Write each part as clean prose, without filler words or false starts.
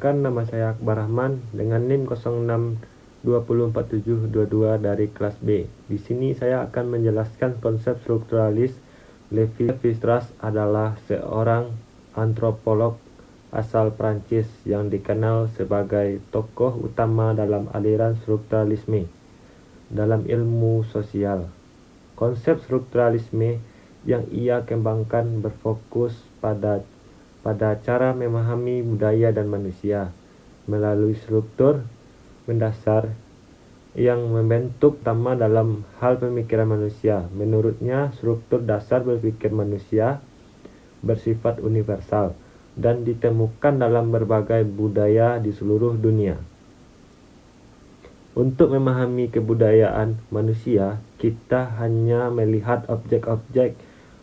Nama saya Akbar Rahman dengan NIM 06204722 dari kelas B. Di sini saya akan menjelaskan konsep strukturalis. Lévi-Strauss adalah seorang antropolog asal Prancis yang dikenal sebagai tokoh utama dalam aliran strukturalisme dalam ilmu sosial. Konsep strukturalisme yang ia kembangkan berfokus pada cara memahami budaya dan manusia melalui struktur mendasar yang membentuk utama dalam hal pemikiran manusia. Menurutnya, struktur dasar berpikir manusia bersifat universal dan ditemukan dalam berbagai budaya di seluruh dunia. Untuk memahami kebudayaan manusia, kita hanya melihat objek-objek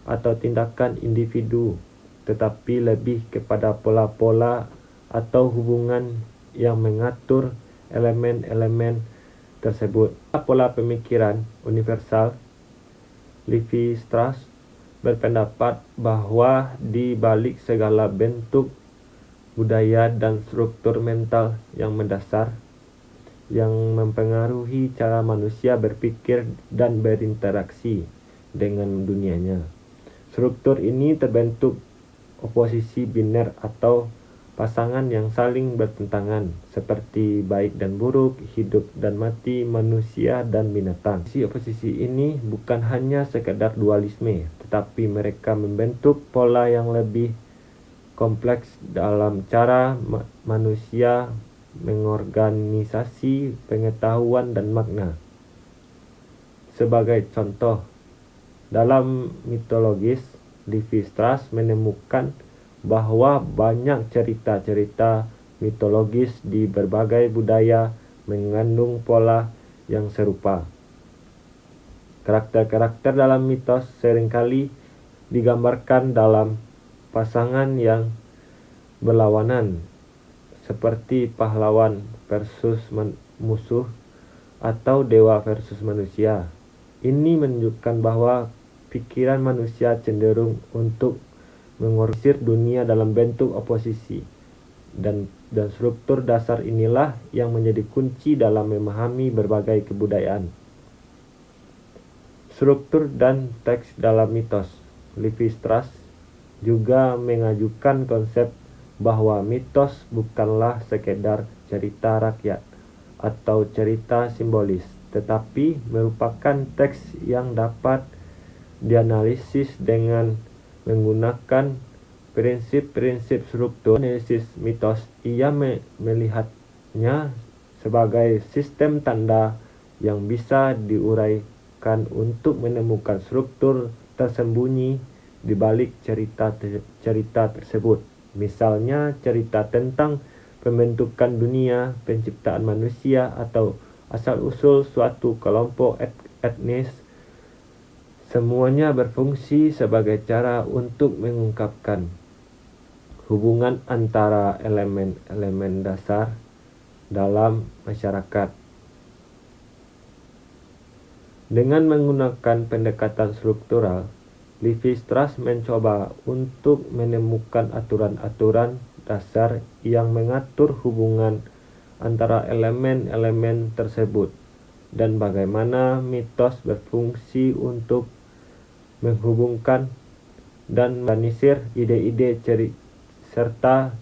atau tindakan individu, tetapi lebih kepada pola-pola atau hubungan yang mengatur elemen-elemen tersebut. Pola pemikiran universal, Lévi-Strauss berpendapat bahwa di balik segala bentuk budaya dan struktur mental yang mendasar yang mempengaruhi cara manusia berpikir dan berinteraksi dengan dunianya. Struktur ini terbentuk oposisi biner atau pasangan yang saling bertentangan, seperti baik dan buruk, hidup dan mati, manusia dan binatang. Oposisi ini bukan hanya sekedar dualisme, tetapi mereka membentuk pola yang lebih kompleks dalam cara manusia mengorganisasi pengetahuan dan makna. Sebagai contoh, dalam mitologis, Lévi-Strauss menemukan bahwa banyak cerita-cerita mitologis di berbagai budaya mengandung pola yang serupa. Karakter-karakter dalam mitos seringkali digambarkan dalam pasangan yang berlawanan, seperti pahlawan versus musuh atau dewa versus manusia. Ini menunjukkan bahwa pikiran manusia cenderung untuk mengorganisir dunia dalam bentuk oposisi, dan struktur dasar inilah yang menjadi kunci dalam memahami berbagai kebudayaan. Struktur dan teks dalam mitos. Lévi-Strauss juga mengajukan konsep bahwa mitos bukanlah sekedar cerita rakyat atau cerita simbolis, tetapi merupakan teks yang dapat dianalisis dengan menggunakan prinsip-prinsip struktur. Analisis mitos, ia melihatnya sebagai sistem tanda yang bisa diuraikan untuk menemukan struktur tersembunyi di balik cerita tersebut. Misalnya cerita tentang pembentukan dunia, penciptaan manusia, atau asal-usul suatu kelompok etnis. Semuanya berfungsi sebagai cara untuk mengungkapkan hubungan antara elemen-elemen dasar dalam masyarakat. Dengan menggunakan pendekatan struktural, Lévi-Strauss mencoba untuk menemukan aturan-aturan dasar yang mengatur hubungan antara elemen-elemen tersebut dan bagaimana mitos berfungsi untuk menghubungkan dan mengorganisir ide-ide serta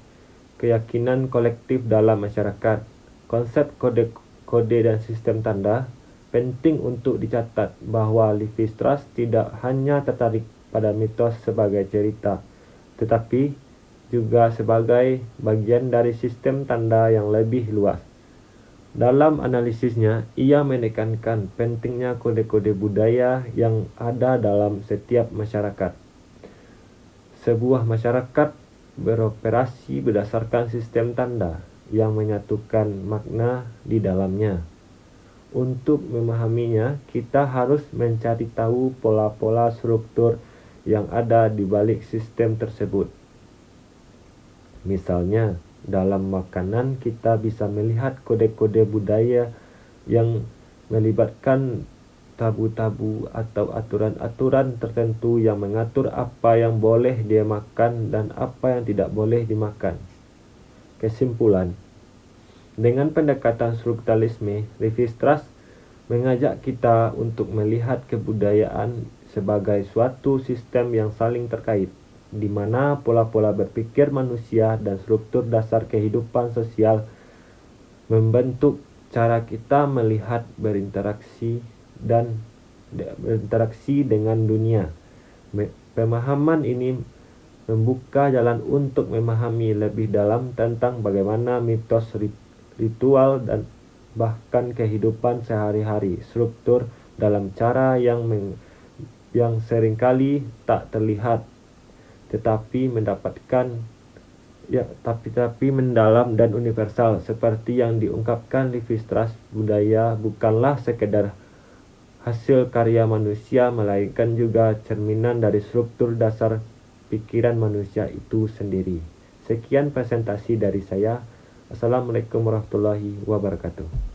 keyakinan kolektif dalam masyarakat. Konsep kode-kode dan sistem tanda penting untuk dicatat bahwa Lévi-Strauss tidak hanya tertarik pada mitos sebagai cerita, tetapi juga sebagai bagian dari sistem tanda yang lebih luas. Dalam analisisnya, ia menekankan pentingnya kode-kode budaya yang ada dalam setiap masyarakat. Sebuah masyarakat beroperasi berdasarkan sistem tanda yang menyatukan makna di dalamnya. Untuk memahaminya, kita harus mencari tahu pola-pola struktur yang ada di balik sistem tersebut. Misalnya, dalam makanan kita bisa melihat kode-kode budaya yang melibatkan tabu-tabu atau aturan-aturan tertentu yang mengatur apa yang boleh dia makan dan apa yang tidak boleh dimakan. Kesimpulan, dengan pendekatan strukturalisme, Levi-Strauss mengajak kita untuk melihat kebudayaan sebagai suatu sistem yang saling terkait, di mana pola-pola berpikir manusia dan struktur dasar kehidupan sosial membentuk cara kita melihat berinteraksi dengan dunia. Pemahaman ini membuka jalan untuk memahami lebih dalam tentang bagaimana mitos, ritual, dan bahkan kehidupan sehari-hari struktur dalam cara yang seringkali tak terlihat tetapi mendalam dan universal. Seperti yang diungkapkan Levi-Strauss, budaya bukanlah sekedar hasil karya manusia, melainkan juga cerminan dari struktur dasar pikiran manusia itu sendiri. Sekian presentasi dari saya. Assalamualaikum warahmatullahi wabarakatuh.